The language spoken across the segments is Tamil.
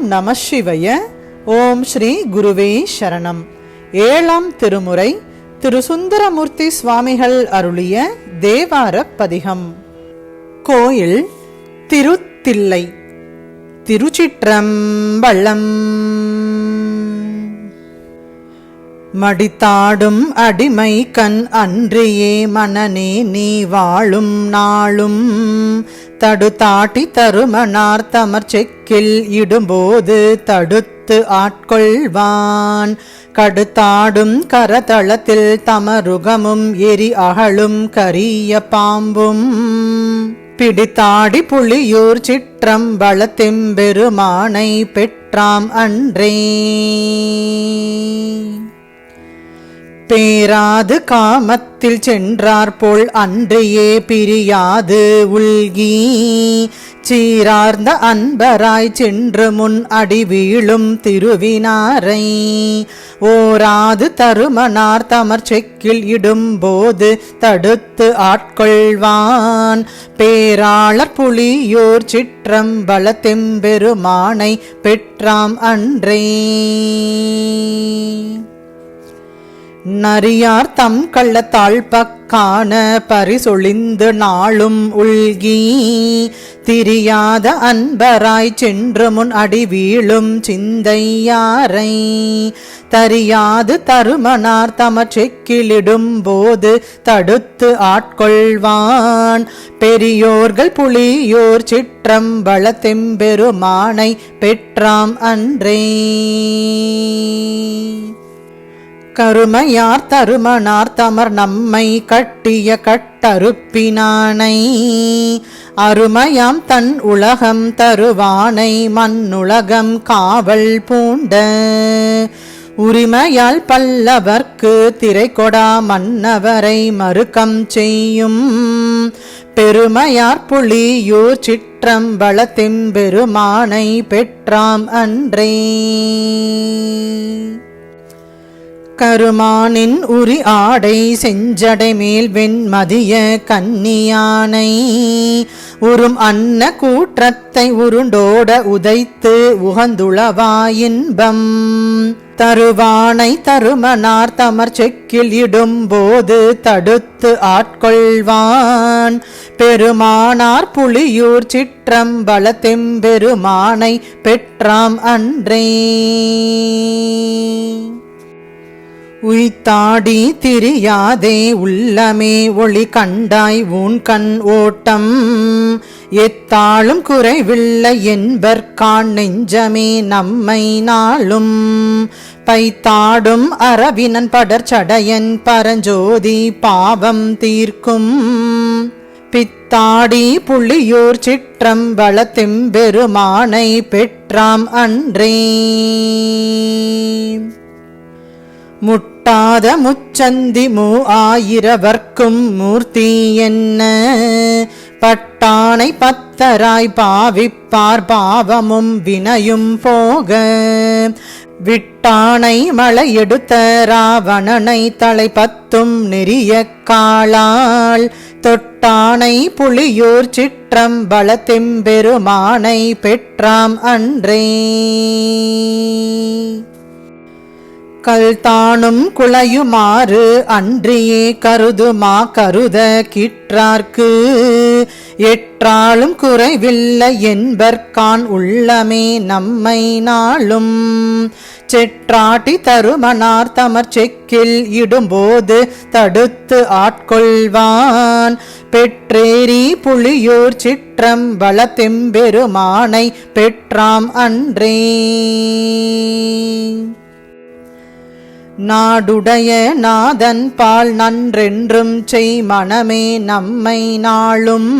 ஓம் நம சிவய. ஓம் ஸ்ரீ குருவே சரணம். ஏழாம் திருமுறை திரு சுந்தரமூர்த்தி சுவாமிகள் அருளிய தேவார பதிகம். கோயில் திருத்தில்லை. திருச்சிற்றம்பலம். மடித்தாடும் அடிமை கண் அன்றியே மனநே நீ வாழும் நாளும் தடுத்தாட்டி தருமனார் தமர் செக்கில் இடும்போது தடுத்து ஆட்கொள்வான். கடுத்தாடும் கரதளத்தில் தமருகமும் எரி அகழும் கரிய பாம்பும் பிடித்தாடி புலியூர் சிற்றம்பலத்தெம்பெருமானை பெற்றாம் அன்றே. பேராது காமத்தில் சென்றார்போல் அன்றையே பிரியாது உள்கி சீரார்ந்த அன்பராய் சென்று முன் அடி வீழும் திருவினாரை ஓராது தருமனார் தமர் செக்கில் இடும்போது தடுத்து ஆட்கொள்வான். பேராளர் புலியூர் சிற்றம்பலத்தெம்பெருமானை பெற்றாம் அன்றே. நரியார் தம் கள்ளத்தாள் பக்கான பரிசொழிந்து நாளும் உள்கி திரியாத அன்பராய் சென்று முன் அடி வீழும் சிந்தையாரை தரியாது தருமனார் தமர் செக்கிலிடும் போது தடுத்து ஆட்கொள்வான். பெரியோர்கள் புலியோர் சிற்றம்பலத்தெம்பெருமானை பெற்றாம் அன்றே. கருமையார் தருமனார் தமர் நம்மை கட்டிய கட்டறுப்பினானை அருமையாம் தன் உலகம் தருவானை மண்ணுலகம் காவல் பூண்ட உரிமையால் பல்லவர்க்கு திரைகொடா மன்னவரை மறுக்கம் செய்யும் பெருமையார் புலியூர் சிற்றம்பலத்தெம்பெருமானை பெற்றாம் அன்றே. கருமானின் உரி ஆடை செஞ்சடை மேல் வெண்மதிய கன்னியானை உறும் அன்ன கூற்றத்தை உருண்டோட உதைத்து உகந்துளவாயின்பம் தருவானை தருமனார் தமர் செக்கில் இடும்போது தடுத்து ஆட்கொள்வான். பெருமானார் புலியூர் சிற்றம்பலத்தெம்பெருமானை பெற்றாம் அன்றே. உய்த்தாடி திரியாதே உள்ளமே ஒளி கண்டாய் ஊன் கண் ஓட்டம் எத்தாளும் குறைவில்லை என்பர்கான் நெஞ்சமே நம்மை நாளும் பைத்தாடும் அரவினன் படர்ச்சடையன் பரஞ்சோதி பாவம் தீர்க்கும் பித்தாடி புலியூர் சிற்றம்பலத்தெம்பெருமானை பெற்றாம் அன்றே. முட்டாத முச்சந்தி மூஆயிரவர்க்கும் மூர்த்தி என்ன பட்டானை பத்தராய் பாவிப்பார் பாவமும் வினையும் போக விட்டானை மலை எடுத்த ராவணனை தலை பத்தும் நெறிய காளால் தொட்டானை புலியூர் சிற்றம்பலத்தெம்பெருமானை பெற்றாம் அன்றே. கல்தானும் குளையுமாறு அன்றியே கருதுமா கருத கிற்றார்க்கு எற்றாலும் குறைவில்லை என்பர்கான் உள்ளமே நம்மை நாளும் செற்றாட்டி தருமனார் தமர் செக்கில் இடும்போது தடுத்து ஆட்கொள்வான். பெற்றேரி புலியூர் சிற்றம்பலத்தெம்பெருமானை பெற்றாம் அன்றே. நாடுடைய நாதன் பால் நன்றென்றும் செய் மனமே நம்மை நாளும்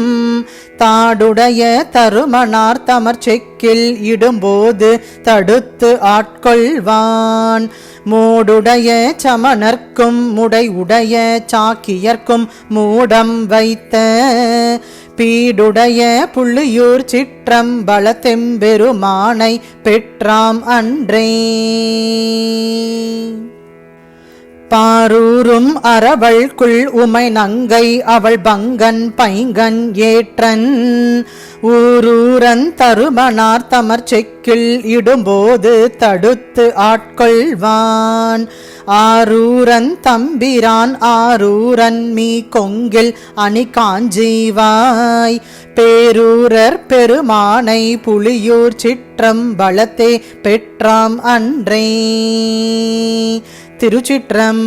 தாடுடைய தருமனார் தமர் செக்கில் இடும்போது தடுத்து ஆட்கொள்வான். மூடுடைய சமணர்க்கும் முடை உடைய சாக்கியர்க்கும் மூடம் வைத்த பீடுடைய புலியூர் சிற்றம்பலத்தெம்பெருமானை பெற்றாம் அன்றே. பாரூரும் அரவள்குள் உமை நங்கை அவள் பங்கன் பைங்கன் ஏற்றன் ஊரூரன் தருமனார் தமர் செக்கில் இடும்போது தடுத்து ஆட்கொள்வான். ஆரூரன் தம்பிரான் ஆரூரன் மீ கொங்கில் அணி காஞ்சிவாய். பேரூரர் பெருமானை புலியூர் சிற்றம்பலத்தே பெற்றாம் அன்றே. திருச்சிற்றம்பலம்.